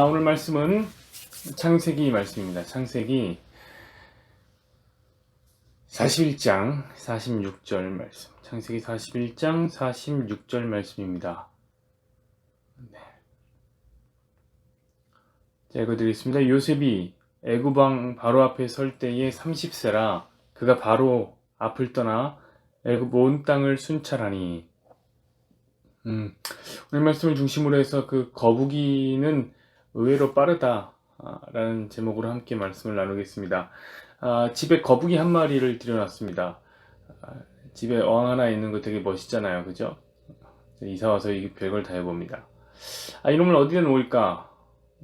오늘 말씀은 창세기 말씀입니다. 창세기 41장 46절 말씀. 창세기 41장 46절 말씀입니다. 네. 자, 읽어드리겠습니다. 요셉이 애굽 왕 바로 앞에 설 때에 30세라 그가 바로 앞을 떠나 애굽 온 땅을 순찰하니. 오늘 말씀을 중심으로 해서 그 거북이는 의외로 빠르다 라는 제목으로 함께 말씀을 나누겠습니다. 집에 거북이 한 마리를 들여놨습니다. 집에 어항 하나 있는 거 되게 멋있잖아요, 그죠? 이사와서 이 별걸 다 해봅니다. 이놈을 어디다 놓을까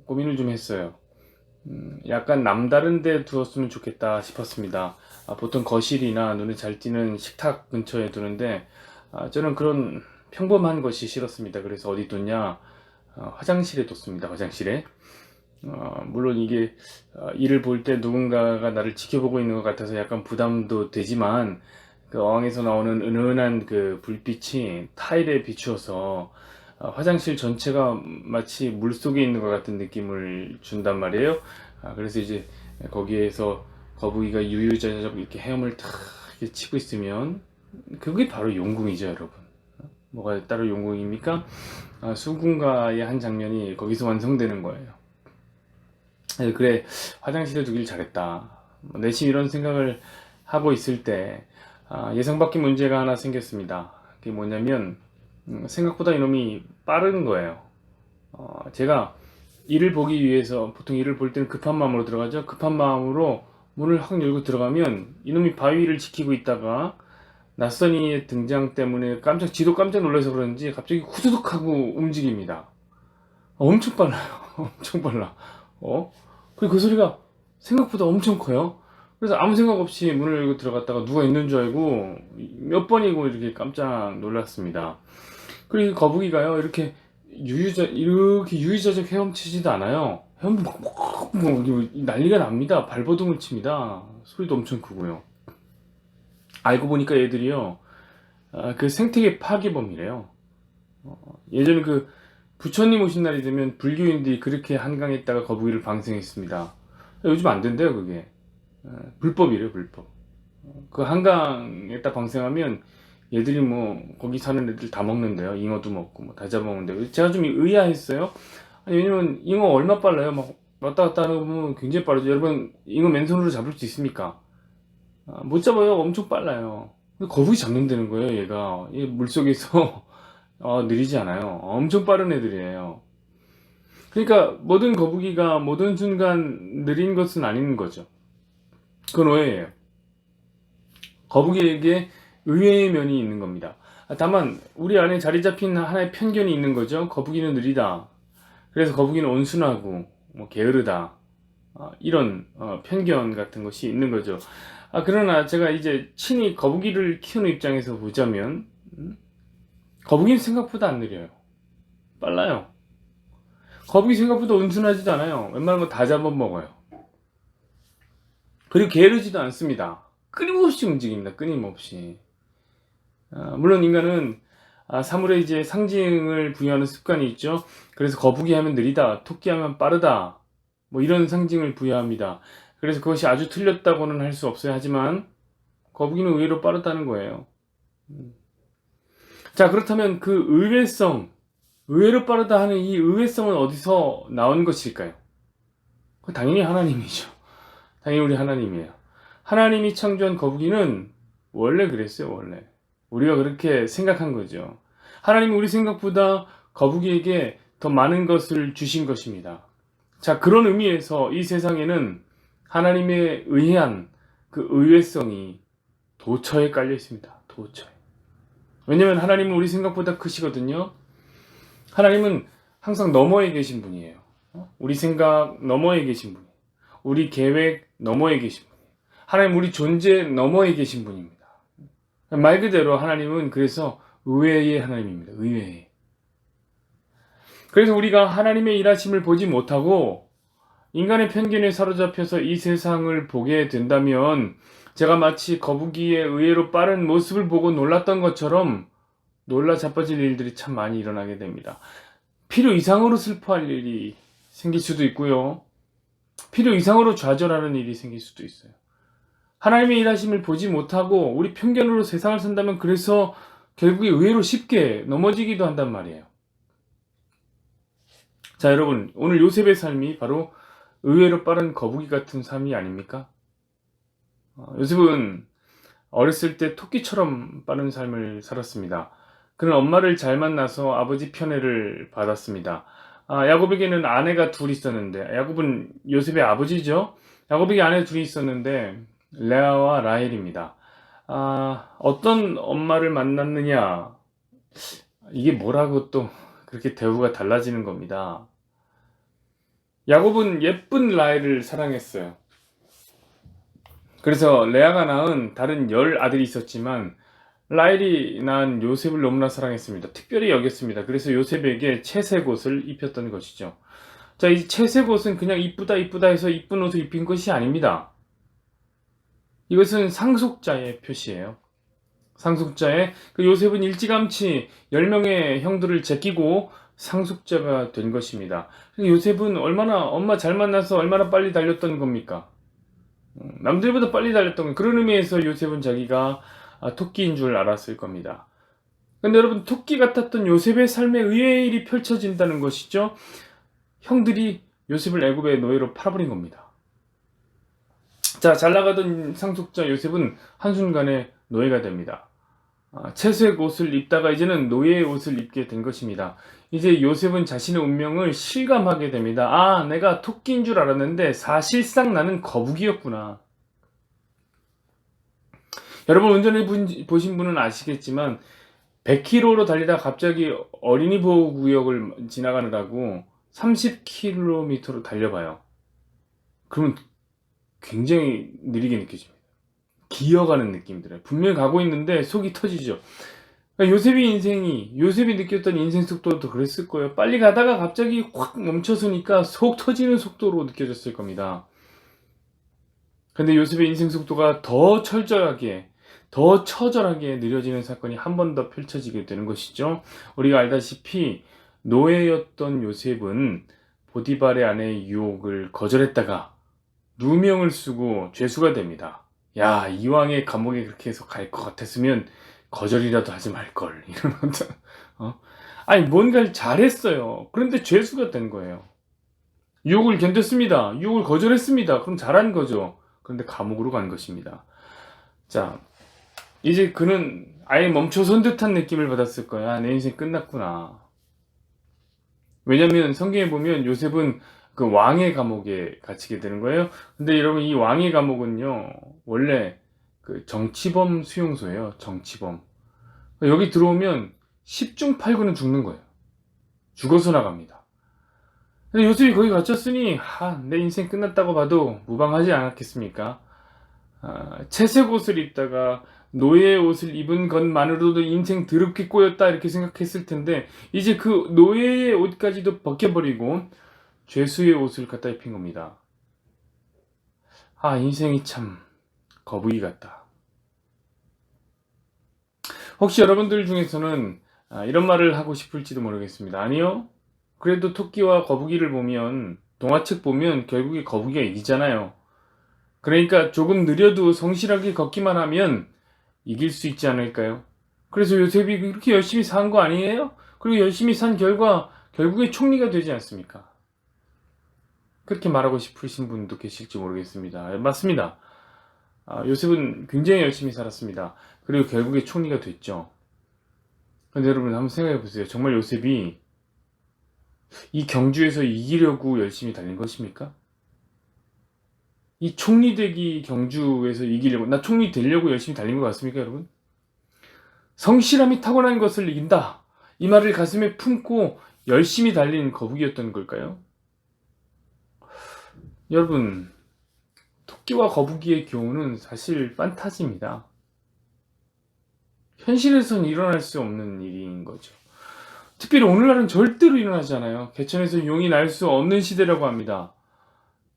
고민을 좀 했어요. 약간 남다른 데 두었으면 좋겠다 싶었습니다. 보통 거실이나 눈에 잘 띄는 식탁 근처에 두는데 저는 그런 평범한 것이 싫었습니다. 그래서 어디 뒀냐? 화장실에 뒀습니다. 화장실에. 물론 이게 이를 볼 때 누군가가 나를 지켜보고 있는 것 같아서 약간 부담도 되지만 그 어항에서 나오는 은은한 그 불빛이 타일에 비추어서 화장실 전체가 마치 물속에 있는 것 같은 느낌을 준단 말이에요. 그래서 이제 거기에서 거북이가 유유자적 이렇게 헤엄을 탁 이렇게 치고 있으면 그게 바로 용궁이죠, 여러분. 뭐가 따로 용궁입니까? 수군가의 한 장면이 거기서 완성되는 거예요. 그래, 화장실에 두길 잘했다. 내심 이런 생각을 하고 있을 때 예상 밖의 문제가 하나 생겼습니다. 그게 뭐냐면 생각보다 이놈이 빠른 거예요. 제가 이를 보기 위해서 보통 이를 볼 때는 급한 마음으로 들어가죠. 급한 마음으로 문을 확 열고 들어가면 이놈이 바위를 지키고 있다가 낯선 이의 등장 때문에 지도 깜짝 놀라서 그런지 갑자기 후두둑 하고 움직입니다. 엄청 빨라요. 엄청 빨라. 그리고 그 소리가 생각보다 엄청 커요. 그래서 아무 생각 없이 문을 열고 들어갔다가 누가 있는 줄 알고 몇 번이고 이렇게 깜짝 놀랐습니다. 그리고 거북이가요, 이렇게 유유자적 헤엄치지도 않아요. 난리가 납니다. 발버둥을 칩니다. 소리도 엄청 크고요. 알고 보니까 얘들이요, 그 생태계 파괴범이래요. 예전에 그 부처님 오신 날이 되면 불교인들이 그렇게 한강에다가 거북이를 방생했습니다. 요즘 안 된대요, 그게. 불법이래요, 불법. 그 한강에다 방생하면 얘들이 뭐 거기 사는 애들 다 먹는데요. 잉어도 먹고 뭐 다 잡아먹는데요. 제가 좀 의아했어요. 왜냐면 잉어 얼마 빨라요? 막 왔다 갔다 하는 거 보면 굉장히 빠르죠. 여러분, 잉어 맨손으로 잡을 수 있습니까? 못 잡아요. 엄청 빨라요. 근데 거북이 잡는다는 거예요, 얘가. 얘 물속에서 느리지 않아요. 엄청 빠른 애들이에요. 그러니까 모든 거북이가 모든 순간 느린 것은 아닌 거죠. 그건 오해예요. 거북이에게 의외의 면이 있는 겁니다. 다만 우리 안에 자리 잡힌 하나의 편견이 있는 거죠. 거북이는 느리다. 그래서 거북이는 온순하고 뭐 게으르다. 이런 편견 같은 것이 있는 거죠. 그러나 제가 이제 친히 거북이를 키우는 입장에서 보자면 거북이는 생각보다 안 느려요. 빨라요. 거북이 생각보다 온순하지도 않아요. 웬만한 거 다 잡아먹어요. 그리고 게으르지도 않습니다. 끊임없이 움직입니다. 끊임없이. 물론 인간은 사물에 이제 상징을 부여하는 습관이 있죠. 그래서 거북이 하면 느리다, 토끼 하면 빠르다, 뭐 이런 상징을 부여합니다. 그래서 그것이 아주 틀렸다고는 할 수 없어요. 하지만 거북이는 의외로 빠르다는 거예요. 자, 그렇다면 그 의외로 빠르다 하는 이 의외성은 어디서 나온 것일까요? 당연히 하나님이죠. 당연히 우리 하나님이에요. 하나님이 창조한 거북이는 원래 그랬어요, 원래. 우리가 그렇게 생각한 거죠. 하나님은 우리 생각보다 거북이에게 더 많은 것을 주신 것입니다. 자, 그런 의미에서 이 세상에는 하나님에 의한 그 의외성이 도처에 깔려 있습니다. 도처에. 왜냐면 하나님은 우리 생각보다 크시거든요. 하나님은 항상 너머에 계신 분이에요. 우리 생각 너머에 계신 분이에요. 우리 계획 너머에 계신 분이에요. 하나님 우리 존재 너머에 계신 분입니다. 말 그대로 하나님은 그래서 의외의 하나님입니다. 의외의. 그래서 우리가 하나님의 일하심을 보지 못하고 인간의 편견에 사로잡혀서 이 세상을 보게 된다면 제가 마치 거북이의 의외로 빠른 모습을 보고 놀랐던 것처럼 놀라 자빠질 일들이 참 많이 일어나게 됩니다. 필요 이상으로 슬퍼할 일이 생길 수도 있고요. 필요 이상으로 좌절하는 일이 생길 수도 있어요. 하나님의 일하심을 보지 못하고 우리 편견으로 세상을 산다면 그래서 결국에 의외로 쉽게 넘어지기도 한단 말이에요. 자, 여러분, 오늘 요셉의 삶이 바로 의외로 빠른 거북이 같은 삶이 아닙니까? 요셉은 어렸을 때 토끼처럼 빠른 삶을 살았습니다. 그는 엄마를 잘 만나서 아버지 편애를 받았습니다. 야곱에게는 아내가 둘 있었는데, 야곱은 요셉의 아버지죠. 야곱에게 아내 둘이 있었는데 레아와 라헬입니다. 어떤 엄마를 만났느냐, 이게 뭐라고 또 그렇게 대우가 달라지는 겁니다. 야곱은 예쁜 라헬을 사랑했어요. 그래서 레아가 낳은 다른 10아들이 있었지만 라헬이 낳은 요셉을 너무나 사랑했습니다. 특별히 여겼습니다. 그래서 요셉에게 채색 옷을 입혔던 것이죠. 자, 이 채색 옷은 그냥 이쁘다 해서 이쁜 옷을 입힌 것이 아닙니다. 이것은 상속자의 표시예요. 상속자의, 그 요셉은 일찌감치 10명의 형들을 제끼고 상속자가 된 것입니다. 요셉은 얼마나 엄마 잘 만나서 얼마나 빨리 달렸던 겁니까? 남들보다 빨리 달렸던 건, 그런 의미에서 요셉은 자기가 토끼인 줄 알았을 겁니다. 근데 여러분, 토끼 같았던 요셉의 삶에 의외의 일이 펼쳐진다는 것이죠. 형들이 요셉을 애굽의 노예로 팔아버린 겁니다. 자, 잘 나가던 상속자 요셉은 한순간에 노예가 됩니다. 채색 옷을 입다가 이제는 노예의 옷을 입게 된 것입니다. 이제 요셉은 자신의 운명을 실감하게 됩니다. 내가 토끼인 줄 알았는데 사실상 나는 거북이였구나. 여러분, 운전해 보신 분은 아시겠지만 100km로 달리다 갑자기 어린이 보호구역을 지나가느라고 30km로 달려봐요. 그러면 굉장히 느리게 느껴집니다. 기어가는 느낌이 들어요. 분명히 가고 있는데 속이 터지죠. 그러니까 요셉이 느꼈던 인생 속도도 그랬을 거예요. 빨리 가다가 갑자기 확 멈춰서니까 속 터지는 속도로 느껴졌을 겁니다. 근데 요셉의 인생 속도가 더 철저하게, 더 처절하게 느려지는 사건이 한 번 더 펼쳐지게 되는 것이죠. 우리가 알다시피 노예였던 요셉은 보디발의 아내의 유혹을 거절했다가 누명을 쓰고 죄수가 됩니다. 야, 이왕에 감옥에 그렇게 해서 갈 것 같았으면 거절이라도 하지 말걸. 이러면서, 뭔가를 잘했어요. 그런데 죄수가 된 거예요. 유혹을 견뎠습니다. 유혹을 거절했습니다. 그럼 잘한 거죠. 그런데 감옥으로 간 것입니다. 자, 이제 그는 아예 멈춰선 듯한 느낌을 받았을 거야. 내 인생 끝났구나. 왜냐면 성경에 보면 요셉은 그 왕의 감옥에 갇히게 되는 거예요. 근데 여러분, 이 왕의 감옥은요, 원래 그 정치범 수용소예요. 정치범. 여기 들어오면 10중 8구는 죽는 거예요. 죽어서 나갑니다. 근데 요셉이 거기 갇혔으니 내 인생 끝났다고 봐도 무방하지 않았겠습니까? 채색 옷을 입다가 노예의 옷을 입은 것만으로도 인생 더럽게 꼬였다 이렇게 생각했을 텐데, 이제 그 노예의 옷까지도 벗겨버리고 죄수의 옷을 갖다 입힌 겁니다. 인생이 참 거북이 같다. 혹시 여러분들 중에서는 이런 말을 하고 싶을지도 모르겠습니다. 아니요, 그래도 토끼와 거북이를 보면, 동화책 보면 결국에 거북이가 이기잖아요. 그러니까 조금 느려도 성실하게 걷기만 하면 이길 수 있지 않을까요? 그래서 요셉이 그렇게 열심히 산 거 아니에요? 그리고 열심히 산 결과 결국에 총리가 되지 않습니까? 그렇게 말하고 싶으신 분도 계실지 모르겠습니다. 맞습니다. 요셉은 굉장히 열심히 살았습니다. 그리고 결국에 총리가 됐죠. 근데 여러분, 한번 생각해 보세요. 정말 요셉이 이 경주에서 이기려고 열심히 달린 것입니까? 이 총리 되기 경주에서 이기려고, 나 총리 되려고 열심히 달린 것 같습니까, 여러분? 성실함이 타고난 것을 이긴다, 이 말을 가슴에 품고 열심히 달린 거북이였던 걸까요? 여러분, 토끼와 거북이의 교훈은 사실 판타지입니다. 현실에선 일어날 수 없는 일인 거죠. 특별히 오늘날은 절대로 일어나지 않아요. 개천에서 용이 날 수 없는 시대라고 합니다.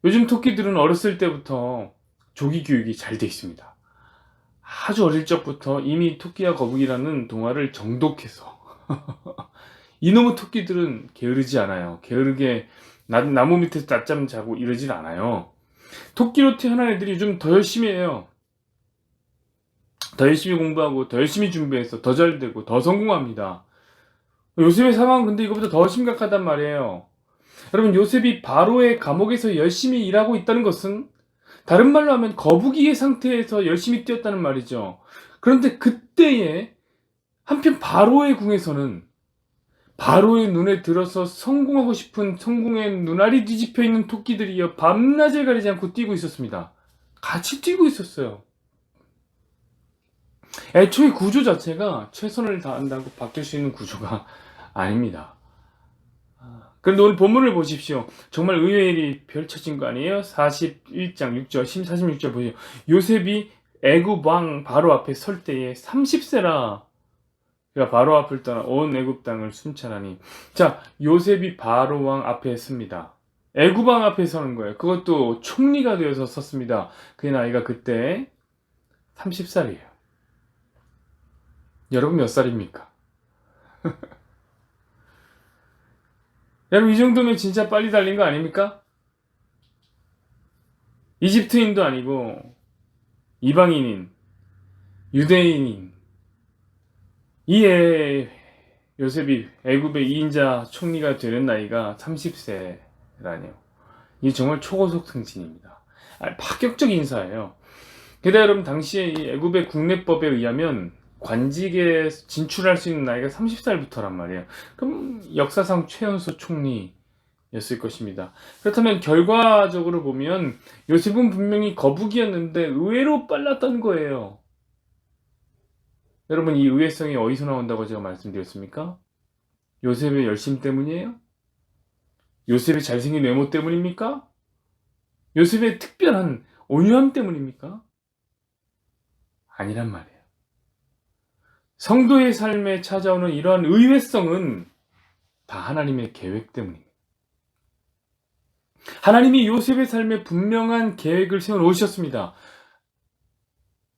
요즘 토끼들은 어렸을 때부터 조기 교육이 잘 돼 있습니다. 아주 어릴 적부터 이미 토끼와 거북이라는 동화를 정독해서 이놈의 토끼들은 게으르지 않아요. 게으르게 나무 밑에서 낮잠 자고 이러질 않아요. 토끼로 태어난 애들이 요즘 더 열심히 해요. 더 열심히 공부하고 더 열심히 준비해서 더 잘되고 더 성공합니다. 요셉의 상황은 근데 이거보다 더 심각하단 말이에요. 여러분, 요셉이 바로의 감옥에서 열심히 일하고 있다는 것은 다른 말로 하면 거북이의 상태에서 열심히 뛰었다는 말이죠. 그런데 그때에 한편 바로의 궁에서는 바로의 눈에 들어서 성공하고 싶은 성공의 눈알이 뒤집혀 있는 토끼들이여 밤낮을 가리지 않고 뛰고 있었습니다. 같이 뛰고 있었어요. 애초에 구조 자체가 최선을 다한다고 바뀔 수 있는 구조가 아닙니다. 그런데 오늘 본문을 보십시오. 정말 의외의 일이 펼쳐진 거 아니에요? 41장 6절, 46절 보세요. 요셉이 애굽 왕 바로 앞에 설 때에 30세라 그가 바로 앞을 떠나 온 애굽 땅을 순찰하니. 자, 요셉이 바로 왕 앞에 섭니다. 애굽 왕 앞에 서는 거예요. 그것도 총리가 되어서 섰습니다. 그의 나이가 그때 30살이에요. 여러분 몇 살입니까? 여러분 이 정도면 진짜 빨리 달린 거 아닙니까? 이집트인도 아니고 이방인인, 유대인인 이에 요셉이 애굽의 2인자 총리가 되는 나이가 30세라니요. 이게 정말 초고속 승진입니다. 파격적 인사예요. 게다가 여러분 당시에 이 애굽의 국내법에 의하면 관직에 진출할 수 있는 나이가 30살부터란 말이에요. 그럼 역사상 최연소 총리였을 것입니다. 그렇다면 결과적으로 보면 요셉은 분명히 거북이였는데 의외로 빨랐던 거예요. 여러분 이 의외성이 어디서 나온다고 제가 말씀드렸습니까? 요셉의 열심 때문이에요? 요셉의 잘생긴 외모 때문입니까? 요셉의 특별한 온유함 때문입니까? 아니란 말이에요. 성도의 삶에 찾아오는 이러한 의외성은 다 하나님의 계획 때문입니다. 하나님이 요셉의 삶에 분명한 계획을 세워놓으셨습니다.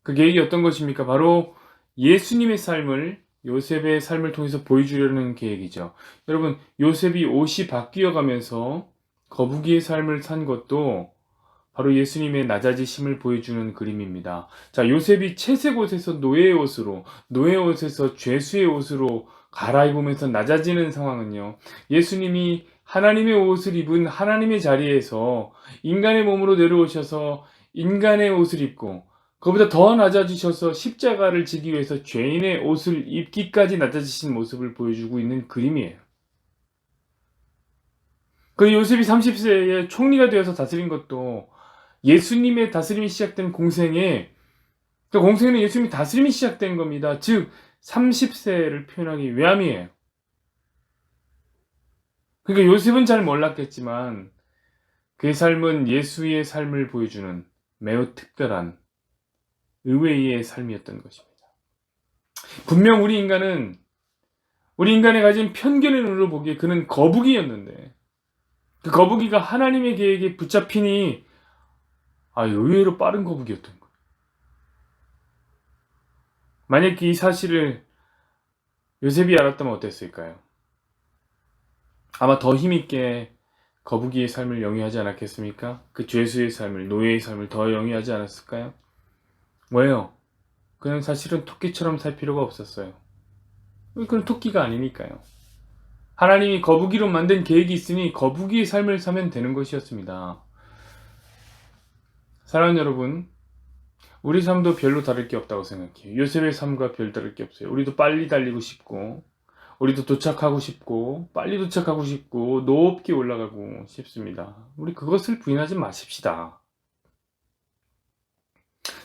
그 계획이 어떤 것입니까? 바로 예수님의 삶을 요셉의 삶을 통해서 보여주려는 계획이죠. 여러분, 요셉이 옷이 바뀌어 가면서 거북이의 삶을 산 것도 바로 예수님의 낮아지심을 보여주는 그림입니다. 자, 요셉이 채색 옷에서 노예의 옷으로, 노예의 옷에서 죄수의 옷으로 갈아입으면서 낮아지는 상황은요, 예수님이 하나님의 옷을 입은 하나님의 자리에서 인간의 몸으로 내려오셔서 인간의 옷을 입고 그보다 더 낮아지셔서 십자가를 지기 위해서 죄인의 옷을 입기까지 낮아지신 모습을 보여주고 있는 그림이에요. 그 요셉이 30세에 총리가 되어서 다스린 것도 예수님의 다스림이 시작된 공생에, 그 공생에는 예수님이 다스림이 시작된 겁니다. 즉 30세를 표현하기 위함이에요. 그러니까 요셉은 잘 몰랐겠지만 그의 삶은 예수의 삶을 보여주는 매우 특별한 의외의 삶이었던 것입니다. 분명 우리 인간의 가진 편견의 눈으로 보기에 그는 거북이였는데 그 거북이가 하나님의 계획에 붙잡히니 의외로 빠른 거북이였던 거예요. 만약 이 사실을 요셉이 알았다면 어땠을까요? 아마 더 힘있게 거북이의 삶을 영위하지 않았겠습니까? 그 죄수의 삶을, 노예의 삶을 더 영위하지 않았을까요? 왜요? 그는 사실은 토끼처럼 살 필요가 없었어요. 그는 토끼가 아니니까요. 하나님이 거북이로 만든 계획이 있으니 거북이의 삶을 사면 되는 것이었습니다. 사랑하는 여러분, 우리 삶도 별로 다를 게 없다고 생각해요. 요셉의 삶과 별 다를 게 없어요. 우리도 빨리 달리고 싶고, 우리도 도착하고 싶고, 빨리 도착하고 싶고, 높게 올라가고 싶습니다. 우리 그것을 부인하지 마십시다.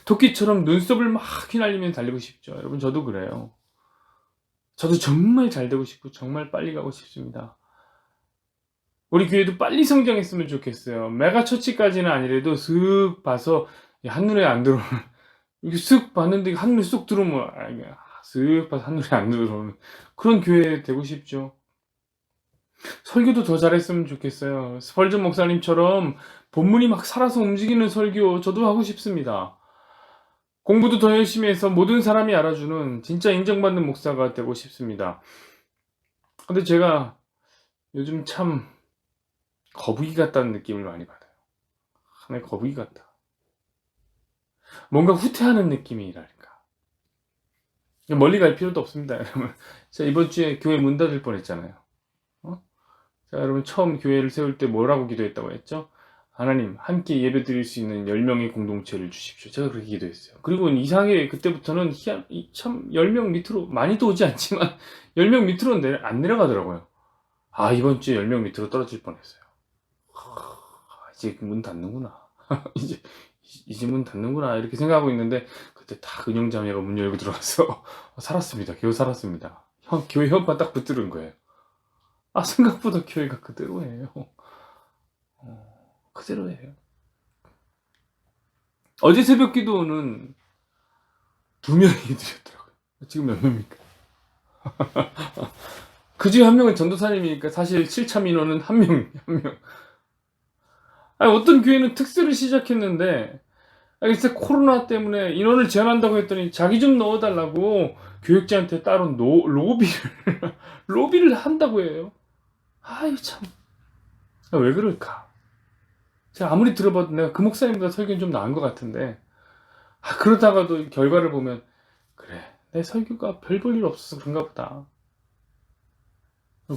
토끼처럼 눈썹을 막 휘날리며 달리고 싶죠. 여러분, 저도 그래요. 저도 정말 잘 되고 싶고, 정말 빨리 가고 싶습니다. 우리 교회도 빨리 성장했으면 좋겠어요. 메가처치까지는 아니래도 슥 봐서 한눈에 안 들어오는, 이렇게 쓱 봤는데 한눈에 쏙 들어오면 쓱 봐서 한눈에 안 들어오는 그런 교회 되고 싶죠. 설교도 더 잘했으면 좋겠어요. 스펄전 목사님처럼 본문이 막 살아서 움직이는 설교 저도 하고 싶습니다. 공부도 더 열심히 해서 모든 사람이 알아주는 진짜 인정받는 목사가 되고 싶습니다. 근데 제가 요즘 참 거북이 같다는 느낌을 많이 받아요. 하나의 거북이 같다. 뭔가 후퇴하는 느낌이랄까. 멀리 갈 필요도 없습니다, 여러분. 자, 이번 주에 교회 문 닫을 뻔했잖아요. 자, 여러분 처음 교회를 세울 때 뭐라고 기도했다고 했죠? 하나님, 함께 예배 드릴 수 있는 10명의 공동체를 주십시오. 제가 그렇게 기도했어요. 그리고 이상하게 그때부터는 참 10명 밑으로, 많이도 오지 않지만 10명 밑으로 안 내려가더라고요. 아, 이번 주에 10명 밑으로 떨어질 뻔했어요. 이제 문 닫는구나. 이제 문 닫는구나. 이렇게 생각하고 있는데 그때 딱 은영자매가 문 열고 들어와서 살았습니다. 겨우 살았습니다. 교회 현판 딱 붙들은 거예요. 아, 생각보다 교회가 그대로예요. 그대로예요. 어제 새벽 기도는 2명이 드렸더라고요. 지금 몇 명입니까? 그 중에 1명은 전도사님이니까 사실 실참 인원은 1명. 아니, 어떤 교회는 특수를 시작했는데, 글쎄 코로나 때문에 인원을 제한한다고 했더니 자기 좀 넣어달라고 교육자한테 따로 로비를 한다고 해요. 아유, 참. 왜 그럴까? 제가 아무리 들어봐도 내가 그 목사님보다 설교는 좀 나은 것 같은데, 그러다가도 결과를 보면, 그래, 내 설교가 별 볼 일 없어서 그런가 보다.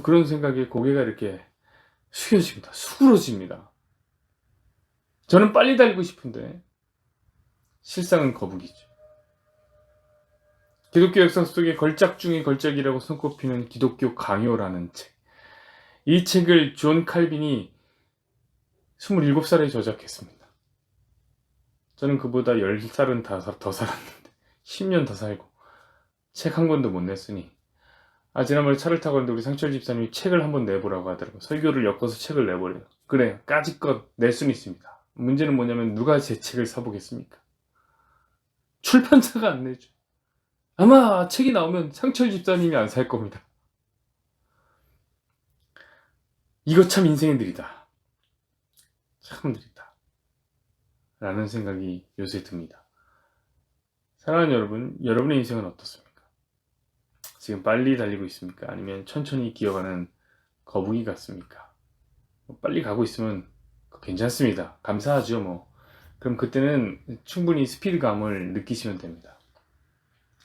그런 생각에 고개가 이렇게 숙여집니다. 수그러집니다. 저는 빨리 달리고 싶은데, 실상은 거북이죠. 기독교 역사 속에 걸작 중의 걸작이라고 손꼽히는 기독교 강요라는 책. 이 책을 존 칼빈이 27살에 저작했습니다. 저는 그보다 10살은 더 살았는데 10년 더 살고 책 한 권도 못 냈으니, 지난번에 차를 타고 왔는데 우리 상철 집사님이 책을 한번 내보라고 하더라고요. 설교를 엮어서 책을 내보래요. 그래, 까짓것 낼 수는 있습니다. 문제는 뭐냐면 누가 제 책을 사보겠습니까? 출판사가 안 내죠. 아마 책이 나오면 상철 집사님이 안 살 겁니다. 이거 참 인생의 느리다. 참 느리다. 라는 생각이 요새 듭니다. 사랑하는 여러분, 여러분의 인생은 어떻습니까? 지금 빨리 달리고 있습니까? 아니면 천천히 기어가는 거북이 같습니까? 빨리 가고 있으면 괜찮습니다. 감사하죠, 뭐. 그럼 그때는 충분히 스피드감을 느끼시면 됩니다.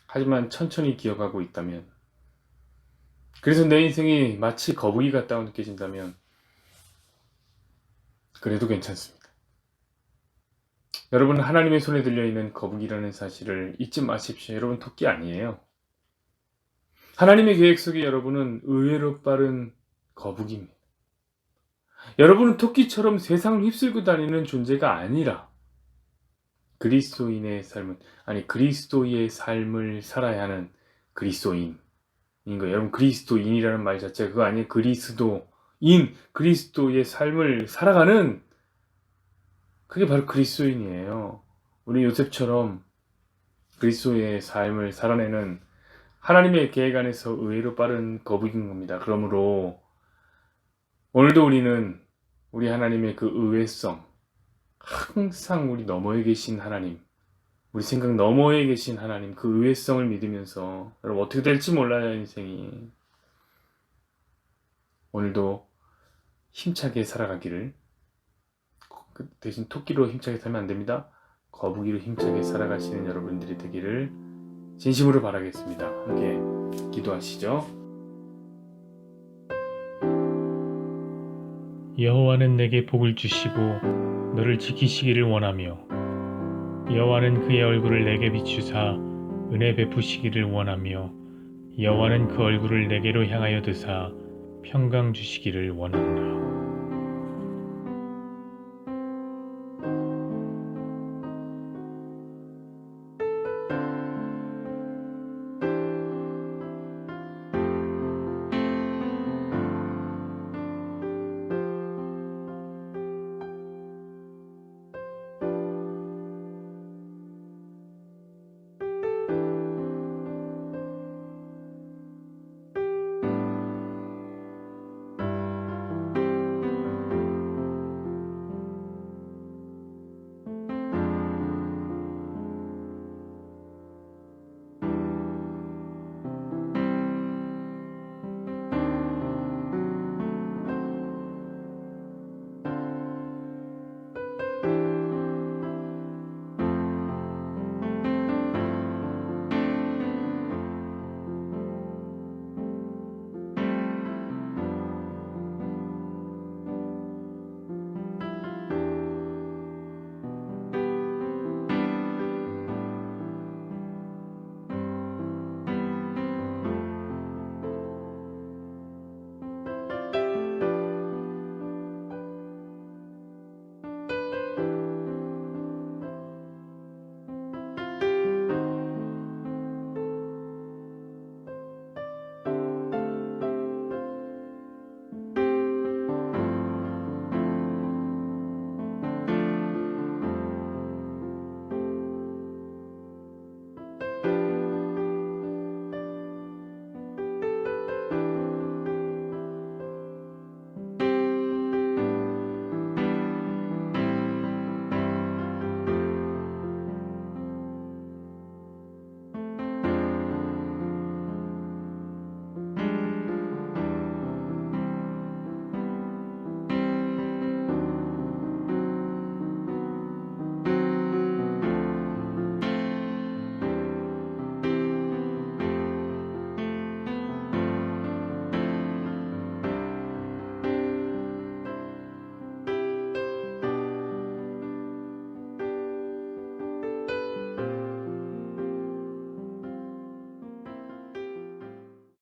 하지만 천천히 기어가고 있다면, 그래서 내 인생이 마치 거북이 같다고 느껴진다면 그래도 괜찮습니다. 여러분, 하나님의 손에 들려있는 거북이라는 사실을 잊지 마십시오. 여러분, 토끼 아니에요. 하나님의 계획 속에 여러분은 의외로 빠른 거북이입니다. 여러분은 토끼처럼 세상을 휩쓸고 다니는 존재가 아니라 그리스도의 삶을 살아야 하는 그리스도인인 거예요. 여러분, 그리스도인이라는 말 자체가 그거 아니에요. 그리스도의 삶을 살아가는, 그게 바로 그리스도인이에요. 우리 요셉처럼 그리스도의 삶을 살아내는 하나님의 계획 안에서 의외로 빠른 거북인 겁니다. 그러므로 오늘도 우리는 우리 하나님의 그 의외성, 항상 우리 너머에 계신 하나님, 우리 생각 너머에 계신 하나님, 그 의외성을 믿으면서, 여러분 어떻게 될지 몰라요, 인생이. 오늘도 힘차게 살아가기를, 대신 토끼로 힘차게 살면 안 됩니다. 거북이로 힘차게 살아가시는 여러분들이 되기를 진심으로 바라겠습니다. 함께 기도하시죠. 여호와는 내게 복을 주시고 너를 지키시기를 원하며, 여호와는 그의 얼굴을 내게 비추사 은혜 베푸시기를 원하며, 여호와는 그 얼굴을 내게로 향하여 드사 평강 주시기를 원하노라.